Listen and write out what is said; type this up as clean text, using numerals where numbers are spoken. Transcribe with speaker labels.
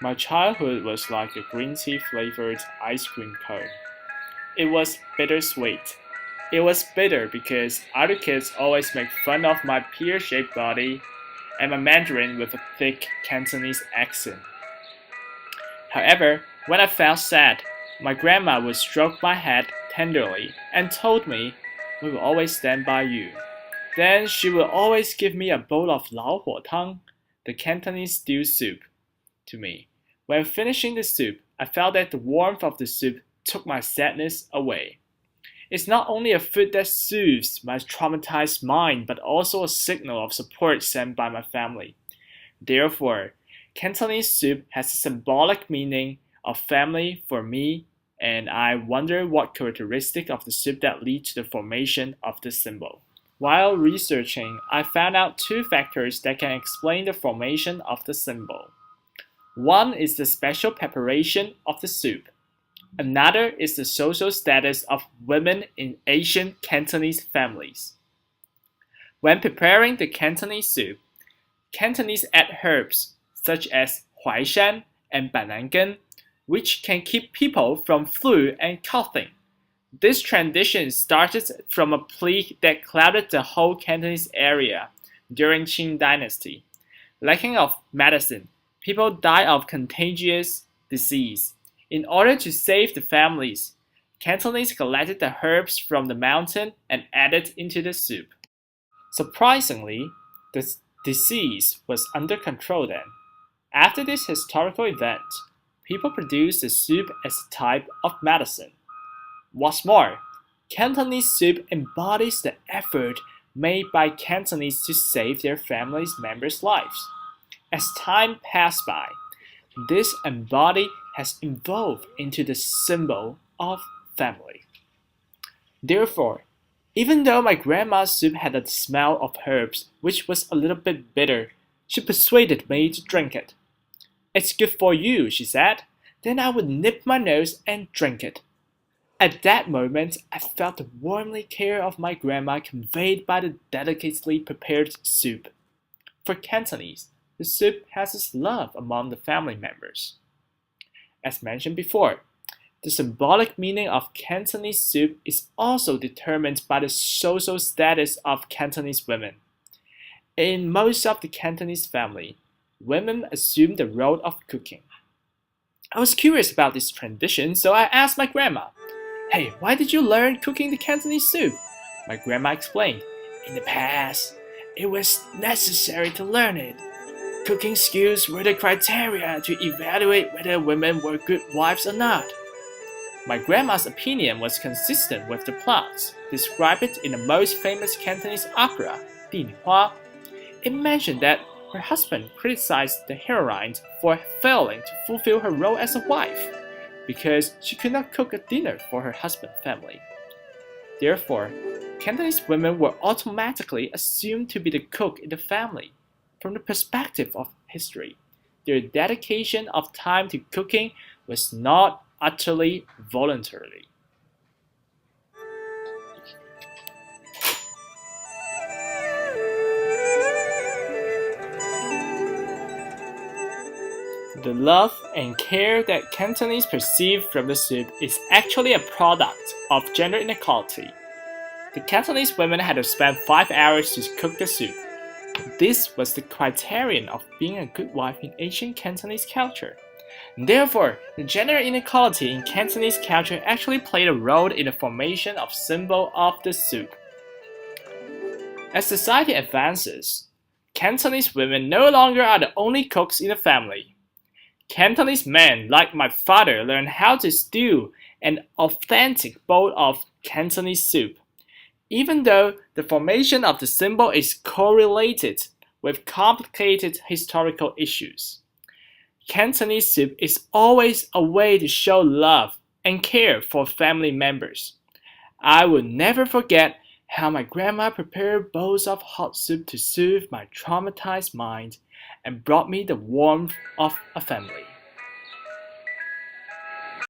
Speaker 1: My childhood was like a green tea flavored ice cream cone. It was bittersweet. It was bitter because other kids always make fun of my pear shaped body and my Mandarin with a thick Cantonese accent. However, when I felt sad, my grandma would stroke my head tenderly and told me, "We will always stand by you." Then she would always give me a bowl of lao huo tang, the Cantonese stew soup, to me. When finishing the soup, I felt that the warmth of the soup took my sadness away. It's not only a food that soothes my traumatized mind, but also a signal of support sent by my family. Therefore, Cantonese soup has a symbolic meaning of family for me, and I wonder what characteristic of the soup that lead to the formation of the symbol. While researching, I found out two factors that can explain the formation of the symbol. One is the special preparation of the soup. Another is the social status of women in Asian Cantonese families. When preparing the Cantonese soup, Cantonese add herbs such as huaishan and banangan, which can keep people from flu and coughing. This tradition started from a plague that clouded the whole Cantonese area during Qing Dynasty. Lacking of medicine, people died of contagious disease. In order to save the families, Cantonese collected the herbs from the mountain and added into the soup. Surprisingly, the disease was under control then. After this historical event, people produced the soup as a type of medicine. What's more, Cantonese soup embodies the effort made by Cantonese to save their family members' lives. As time passed by, this embody has evolved into the symbol of family. Therefore, even though my grandma's soup had a smell of herbs which was a little bit bitter, she persuaded me to drink it. "It's good for you," she said. Then I would nip my nose and drink it. At that moment, I felt the warmly care of my grandma conveyed by the delicately prepared soup. For Cantonese, the soup has its love among the family members. As mentioned before, the symbolic meaning of Cantonese soup is also determined by the social status of Cantonese women. In most of the Cantonese family, women assume the role of cooking. I was curious about this tradition, so I asked my grandma, "Hey, why did you learn cooking the Cantonese soup?" My grandma explained, "In the past, it was necessary to learn it. Cooking skills were the criteria to evaluate whether women were good wives or not." My grandma's opinion was consistent with the plots described in the most famous Cantonese opera, Di Ni Hua. It mentioned that her husband criticized the heroine for failing to fulfill her role as a wife because she could not cook a dinner for her husband's family. Therefore, Cantonese women were automatically assumed to be the cook in the family. From the perspective of history, their dedication of time to cooking was not utterly voluntary. The love and care that Cantonese perceive from the soup is actually a product of gender inequality. The Cantonese women had to spend 5 hours to cook the soup. This was the criterion of being a good wife in ancient Cantonese culture. Therefore, the gender inequality in Cantonese culture actually played a role in the formation of symbol of the soup. As society advances, Cantonese women no longer are the only cooks in the family. Cantonese men like my father learned how to stew an authentic bowl of Cantonese soup. Even though the formation of the symbol is correlated with complicated historical issues, Cantonese soup is always a way to show love and care for family members. I will never forget how my grandma prepared bowls of hot soup to soothe my traumatized mind and brought me the warmth of a family.